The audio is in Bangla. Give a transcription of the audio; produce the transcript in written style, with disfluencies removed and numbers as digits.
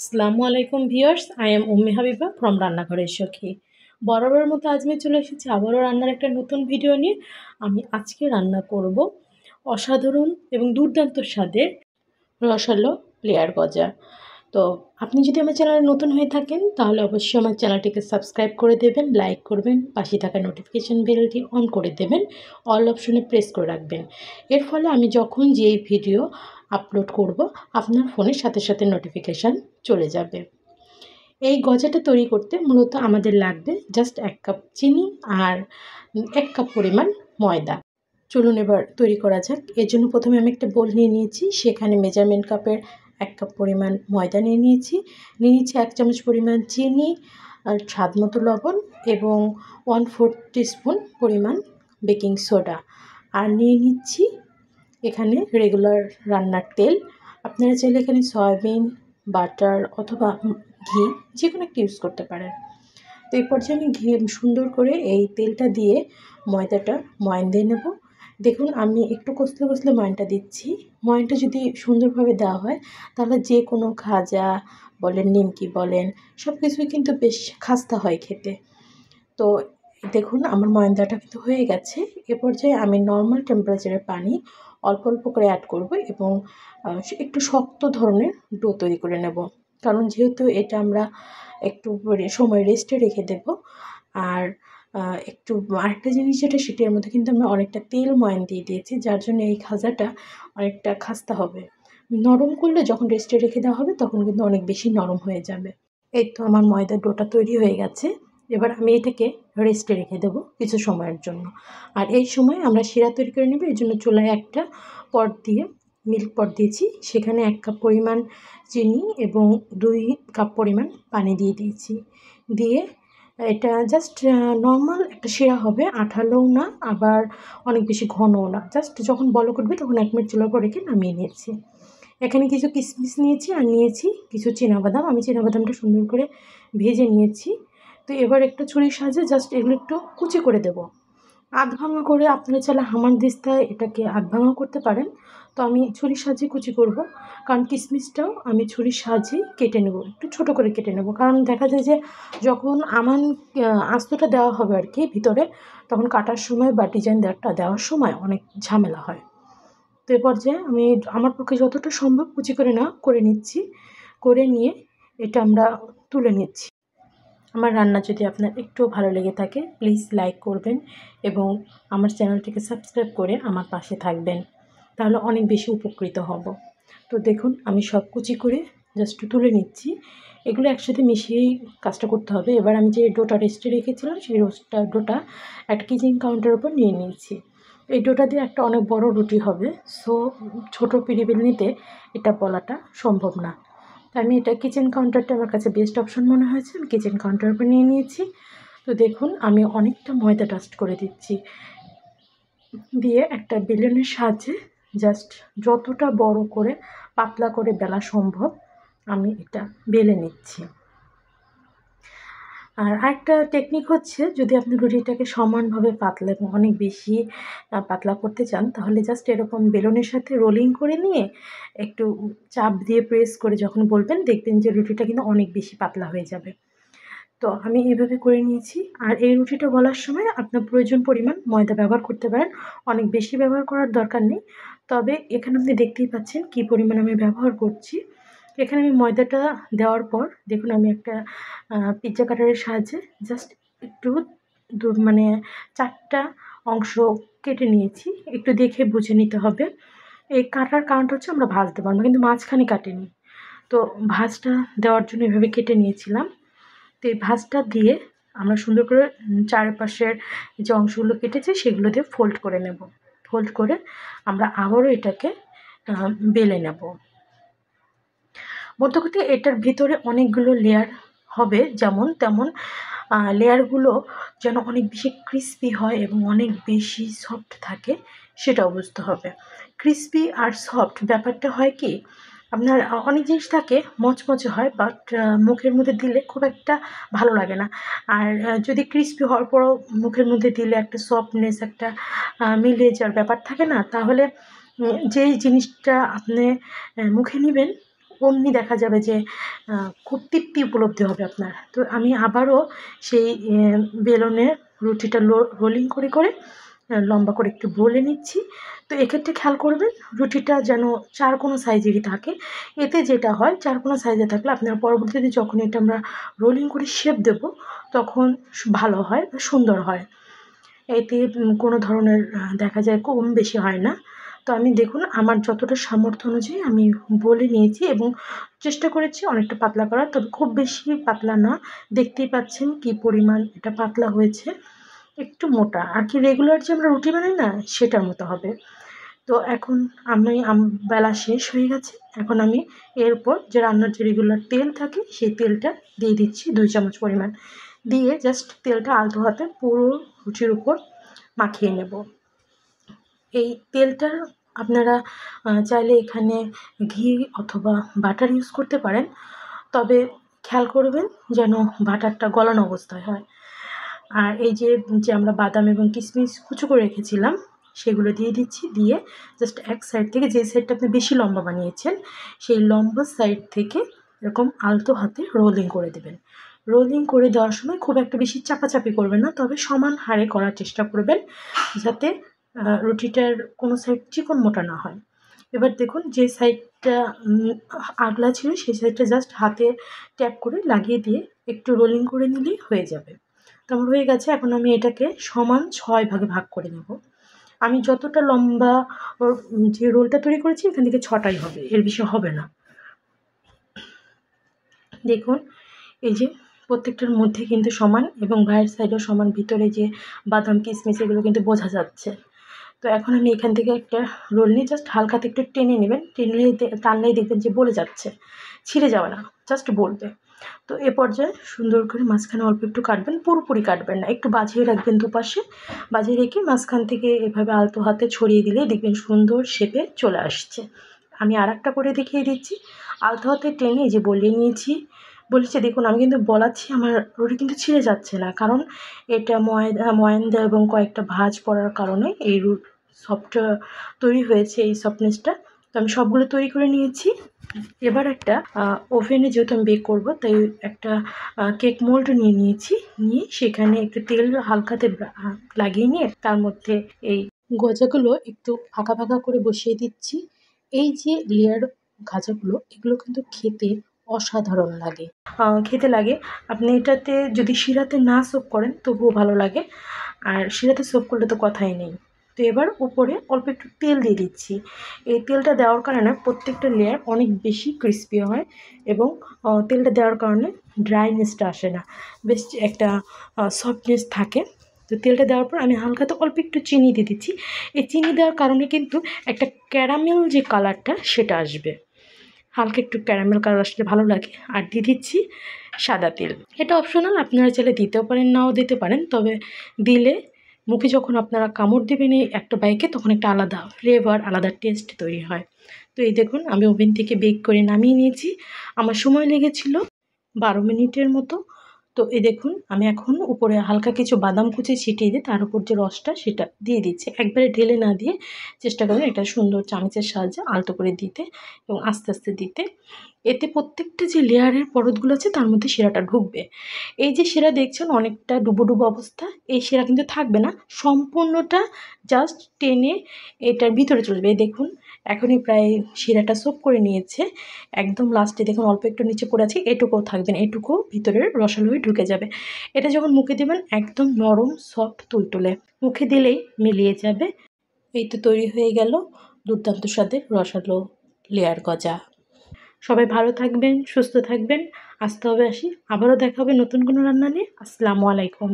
আসসালামু আলাইকুম viewers, I am Ummi Habiba from রান্নাঘরের সখী। বরাবরের মতো আজ আমি চলে এসেছি আবারও রান্নার একটা নতুন ভিডিও নিয়ে। আমি আজকে রান্না করব অসাধারণ এবং দুর্দান্ত স্বাদের রসালো লেয়ার গজা। তো আপনি যদি আমার চ্যানেলে নতুন হয়ে থাকেন তাহলে অবশ্যই আমার চ্যানেলটিকে সাবস্ক্রাইব করে দেবেন, লাইক করবেন, পাশে থাকা নোটিফিকেশান বেলটি অন করে দেবেন, অল অপশনে প্রেস করে রাখবেন। এর ফলে আমি যখন যেই ভিডিও আপলোড করব আপনার ফোনের সাথে সাথে নোটিফিকেশান চলে যাবে। এই গজাটা তৈরি করতে মূলত আমাদের লাগবে জাস্ট 1 কাপ চিনি আর 1 কাপ পরিমাণ ময়দা। চলুন এবার তৈরি করা যাক। এর জন্য প্রথমে আমি একটা বোল নিয়ে নিয়েছি, সেখানে মেজারমেন্ট কাপের 1 কাপ পরিমাণ ময়দা নিয়ে নিয়েছি। 1 চামচ পরিমাণ চিনি আর স্বাদ মতো লবণ এবং 1/4 টিস্পুন পরিমাণ বেকিং সোডা। আর নিয়ে নিচ্ছি এখানে রেগুলার রান্নার তেল। আপনারা চাইলে এখানে সয়াবিন, বাটার অথবা ঘি যে কোনো একটা ইউজ করতে পারেন। তো এই পর্যায়ে আমি সুন্দর করে এই তেলটা দিয়ে ময়দাটা ময়ান দিয়ে নেব। দেখুন আমি একটু কষলে কষলে ময়ানটা দিচ্ছি। ময়ানটা যদি সুন্দরভাবে দেওয়া হয় তাহলে যে কোনো খাজা বলেন, নিমকি বলেন, সব কিছুই কিন্তু বেশ খাস্তা হয় খেতে। তো দেখুন আমার ময়ান দেওয়াটা কিন্তু হয়ে গেছে। এ পর্যায়ে আমি নর্মাল টেম্পারেচারের পানি অল্প অল্প করে অ্যাড করব এবং একটু শক্ত ধরনের ডো তৈরি করে নেব। কারণ যেহেতু এটা আমরা একটু সময় রেস্টে রেখে দেব। আর একটু আরেকটা জিনিস যেটা সেটার মধ্যে কিন্তু আমরা অনেকটা তেল ময়ান দিয়ে দিয়েছি, যার জন্য এই খাজাটা অনেকটা খাস্তা হবে। নরম করলে যখন রেস্টে রেখে দেওয়া হবে তখন কিন্তু অনেক বেশি নরম হয়ে যাবে। এই তো আমার ময়দার ডোটা তৈরি হয়ে গেছে। এবার আমি এটাকে রেস্টে রেখে দেবো কিছু সময়ের জন্য। আর এই সময় আমরা শিরা তৈরি করে নেব। এর জন্য চুলায় একটা পট দিয়ে মিল্ক পট দিয়েছি, সেখানে 1 কাপ পরিমাণ চিনি এবং 2 কাপ পরিমাণ পানি দিয়ে দিয়েছি। দিয়ে এটা জাস্ট নর্মাল একটা শিরা হবে, আঠালোও না আবার অনেক বেশি ঘনও না। জাস্ট যখন বলক উঠবে তখন 1 মিনিট চুলার উপর রেখে নামিয়ে নিয়েছি। এখানে কিছু কিশমিশ নিয়েছি আর নিয়েছি কিছু চীনাবাদাম। আমি চীনাবাদামটা সুন্দর করে ভেজে নিয়েছি। তো এবার একটা ছুরির সাহায্যে জাস্ট এগুলো একটু কুচি করে দেব। আধ ভাঙা করে আপনারা চাইলে হামানদিস্তায় এটাকে আধ ভাঙাও করতে পারেন। তো আমি ছুরির সাহায্যে কুচি করব, কারণ কিশমিশটাও আমি ছুরির সাহায্যেই কেটে নেব, একটু ছোট করে কেটে নেব। কারণ দেখা যায় যে যখন আস্তটা দেওয়া হবে আর কি ভিতরে, তখন কাটার সময় বা ডিজাইন দেওয়ার সময় অনেক ঝামেলা হয়। তো এ পর্যায়ে আমি আমার পক্ষে যতটা সম্ভব কুচি করে নিচ্ছি। করে নিয়ে এটা আমরা তুলে নিচ্ছি। আমার রান্না যদি আপনার একটুও ভালো লেগে থাকে প্লিজ লাইক করবেন এবং আমার চ্যানেলটিকে সাবস্ক্রাইব করে আমার পাশে থাকবেন, তাহলে অনেক বেশি উপকৃত হব। তো দেখুন আমি সব কুচি করে জাস্ট তুলে নিচ্ছি। এগুলো একসাথে মিশিয়েই কাজটা করতে হবে। এবার আমি যে ডোটা রেস্টে রেখেছিলাম সেই ডোটা একটা কিচেন কাউন্টারের উপর নিয়ে নিয়েছি। এই ডোটা দিয়ে একটা অনেক বড় রুটি হবে, সো ছোটো পিঁড়িবেলনিতে এটা বলাটা সম্ভব না। তো আমি এটা কিচেন কাউন্টারটা আমার কাছে বেস্ট অপশন মনে হয়েছে, আমি কিচেন কাউন্টারের উপর নিয়ে নিয়েছি। তো দেখুন আমি অনেকটা ময়দা ডাস্ট করে দিচ্ছি, দিয়ে একটা বেলুনের সাহায্যে জাস্ট যতটা বড় করে পাতলা করে বেলা সম্ভব আমি এটা বেলে নিচ্ছি। আর আরেকটা টেকনিক হচ্ছে, যদি আপনি রুটিটাকে সমানভাবে পাতলা এবং অনেক বেশি পাতলা করতে চান তাহলে জাস্ট এরকম বেলুনের সাথে রোলিং করে নিয়ে একটু চাপ দিয়ে প্রেস করে যখন বলবেন দেখবেন যে রুটিটা কিন্তু অনেক বেশি পাতলা হয়ে যাবে। তো আমি এইভাবে করে নিয়েছি। আর এই রুটিটা বলার সময় আপনার প্রয়োজন পরিমাণ ময়দা ব্যবহার করতে পারেন, অনেক বেশি ব্যবহার করার দরকার নেই। তবে এখানে আপনি দেখতেই পাচ্ছেন কী পরিমাণ আমি ব্যবহার করছি। এখানে আমি ময়দাটা দেওয়ার পর দেখুন আমি একটা পিজ্জা কাটারের সাহায্যে জাস্ট একটু মানে 4টা অংশ কেটে নিয়েছি। একটু দেখে বুঝে নিতে হবে। এই কাটার কারণটা হচ্ছে আমরা ভাজতে পারবো, কিন্তু মাঝখানে কাটিনি। তো ভাঁজটা দেওয়ার জন্য এভাবে কেটে নিয়েছিলাম। তো এই ভাঁজটা দিয়ে আমরা সুন্দর করে চারপাশের যে অংশগুলো কেটেছি সেগুলো দিয়ে ফোল্ড করে নেব। ফোল্ড করে আমরা আবারও এটাকে বেলে নেব। মোদ্দা কথা এটার ভিতরে অনেকগুলো লেয়ার হবে, যেমন তেমন লেয়ারগুলো যেন অনেক বেশি ক্রিস্পি হয় এবং অনেক বেশি সফট থাকে সেটাও বুঝতে হবে। ক্রিস্পি আর সফট ব্যাপারটা হয় কি, আপনার অনেক জিনিস থাকে মচমচে হয় বাট মুখের মধ্যে দিলে খুব একটা ভালো লাগে না। আর যদি ক্রিস্পি হওয়ার পরও মুখের মধ্যে দিলে একটা সফটনেস, একটা মিলিয়ে যাওয়ার ব্যাপার থাকে না, তাহলে যেই জিনিসটা আপনি মুখে নেবেন অমনি দেখা যাবে যে খুব তৃপ্তি উপলব্ধি হবে আপনার। তো আমি আবারও সেই বেলনের রুটিটা রোলিং করে করে লম্বা করে একটু বলে নিচ্ছি। তো এক্ষেত্রে খেয়াল করবেন রুটিটা যেন চারকোনা সাইজেরই থাকে। এতে যেটা হয় চারকোনা সাইজে থাকলে আপনার পরবর্তীতে যখন এটা আমরা রোলিং করে শেপ দেবো তখন ভালো হয়, সুন্দর হয়। এতে কোনো ধরনের দেখা যায় কম বেশি হয় না। তো আমি দেখুন আমার যতটা সামর্থ্য অনুযায়ী আমি বলে নিয়েছি এবং চেষ্টা করেছি অনেকটা পাতলা করার, তবে খুব বেশি পাতলা না। দেখতেই পাচ্ছেন কি পরিমাণ এটা পাতলা হয়েছে, একটু মোটা আর কি, রেগুলার যে আমরা রুটি বানাই না সেটার মতো হবে। তো এখন আমি বেলা শেষ হয়ে গেছে, এখন আমি এরপর যে রান্নার যে রেগুলার তেল থাকে সেই তেলটা দিয়ে দিচ্ছি 2 চামচ পরিমাণ, দিয়ে জাস্ট তেলটা আলতো হাতে পুরো রুটির উপর মাখিয়ে নেব। এই তেলটার আপনারা চাইলে এখানে ঘি অথবা বাটার ইউজ করতে পারেন, তবে খেয়াল করবেন যেন বাটারটা গলানো অবস্থায় হয়। আর এই যে আমরা বাদাম এবং কিশমিশ কুচো করে রেখেছিলাম সেগুলো দিয়ে দিচ্ছি, দিয়ে জাস্ট এক সাইড থেকে যে সাইডটা আপনি বেশি লম্বা বানিয়েছেন সেই লম্বা সাইড থেকে এরকম আলতো হাতে রোলিং করে দেবেন। রোলিং করে দেওয়ার সময় খুব একটা বেশি চাপাচাপি করবেন না, তবে সমান হারে করার চেষ্টা করবেন যাতে রুটিটার কোনো সাইড চিকন মোটা না হয়। এবার দেখুন যে সাইডটা আগলা ছিল সেই সাইডটা জাস্ট হাতে ট্যাপ করে লাগিয়ে দিয়ে একটু রোলিং করে নিলেই হয়ে যাবে। তো আমার হয়ে গেছে, এখন আমি এটাকে সমান 6 ভাগে ভাগ করে নেব। আমি যতটা লম্বা যে রোলটা তৈরি করেছি এখান থেকে 6টাই হবে, এর বেশি হবে না। দেখুন এই যে প্রত্যেকটার মধ্যে কিন্তু সমান এবং বাইরের সাইডেও সমান, ভিতরে যে বাদাম কিশমিশ এগুলো কিন্তু বোঝা যাচ্ছে। তো এখন আমি এখান থেকে একটা রোল নিয়ে জাস্ট হালকাতে একটু টেনে নেবেন, টানলেই দেখবেন যে বলে যাচ্ছে, ছিঁড়ে যাবে না, জাস্ট বলবে। তো এ পর্যায়ে সুন্দর করে মাঝখানে অল্প একটু কাটবেন, পুরোপুরি কাটবেন না, একটু বাজিয়ে রাখবেন দুপাশে, বাজিয়ে রেখে মাঝখান থেকে এভাবে আলতো হাতে ছড়িয়ে দিলে দেখবেন সুন্দর শেপে চলে আসছে। আমি আর একটা করে দেখিয়ে দিচ্ছি, আলতো হাতে টেনে যে বলিয়ে নিয়েছি, বলেছি দেখুন আমি কিন্তু বলাচ্ছি আমার রুটি কিন্তু ছিঁড়ে যাচ্ছে না, কারণ এটা ময়দা এবং কয়েকটা ভাঁজ পড়ার কারণে এই সফট তৈরি হয়েছে, এই সফটনেসটা। তো আমি সবগুলো তৈরি করে নিয়েছি। এবার একটা ওভেনে যেহেতু আমি বেক করবো তাই একটা কেক মোল্ড নিয়ে নিয়েছি, নিয়ে সেখানে একটু তেল হালকাতে লাগিয়ে নিয়ে তার মধ্যে এই গজাগুলো একটু ফাঁকা ফাঁকা করে বসিয়ে দিচ্ছি। এই যে লেয়ার গাজাগুলো এগুলো কিন্তু খেতে অসাধারণ লাগে, খেতে লাগে। আপনি এটাতে যদি শিরাতে না সোপ করেন তবুও ভালো লাগে, আর শিরাতে সোপ করলে তো কথাই নেই। তো এবার উপরে অল্প একটু তেল দিয়ে দিচ্ছি। এই তেলটা দেওয়ার কারণে প্রত্যেকটা লেয়ার অনেক বেশি ক্রিস্পি হয় এবং তেলটা দেওয়ার কারণে ড্রাইনেসটা আসে না, বেশ একটা সফটনেস থাকে। তো তেলটা দেওয়ার পর আমি হালকাতে অল্প একটু চিনি দিয়ে দিচ্ছি। এই চিনি দেওয়ার কারণে কিন্তু একটা ক্যারামেল যে কালারটা সেটা আসবে, হালকা একটু ক্যারামেল কালার আসলে ভালো লাগে। আর দিয়ে দিচ্ছি সাদা তেল, এটা অপশনাল, আপনারা চাইলে দিতেও পারেন নাও দিতে পারেন, তবে দিলে মুখে যখন আপনারা কামড় দেবেন এই একটা বাইকে তখন একটা আলাদা ফ্লেভার আলাদা টেস্ট তৈরি হয়। তো এই দেখুন আমি ওভেন থেকে বেক করে নামিয়ে নিয়েছি, আমার সময় লেগেছিল 12 মিনিটের মতো। তো এই দেখুন আমি এখন উপরে হালকা কিছু বাদাম কুচি ছিটিয়ে দিয়ে তার উপর যে রসটা সেটা দিয়ে দিচ্ছি, একবারে ঢেলে না দিয়ে চেষ্টা করবেন এটা সুন্দর চামচের সাহায্যে আলতো করে দিতে এবং আস্তে আস্তে দিতে। এতে প্রত্যেকটা যে লেয়ারের পরতগুলো আছে তার মধ্যে শিরাটা ঢুকবে। এই যে শিরা দেখছেন অনেকটা ডুবো ডুবো অবস্থা, এই শিরা কিন্তু থাকবে না, সম্পূর্ণটা জাস্ট টেনে এটার ভিতরে চলে যাবে। এই দেখুন এখনই প্রায় শিরাটা সোপ করে নিয়েছে, একদম লাস্টে দেখুন অল্প একটু নিচে পড়ে আছে, এটুকুও থাকবেন, এটুকুও ভিতরের রসালো হয়ে ঢুকে যাবে। এটা যখন মুখে দেবেন একদম নরম সফট তুলতুলে, মুখে দিলেই মিলিয়ে যাবে। এই তো তৈরি হয়ে গেল দুর্দান্ত স্বাদের রসালো লেয়ার গজা। সবাই ভালো থাকবেন, সুস্থ থাকবেন। আসতে হবে, আসি, আবারও দেখা হবে নতুন কোনো রান্না নিয়ে। আসসালামু আলাইকুম।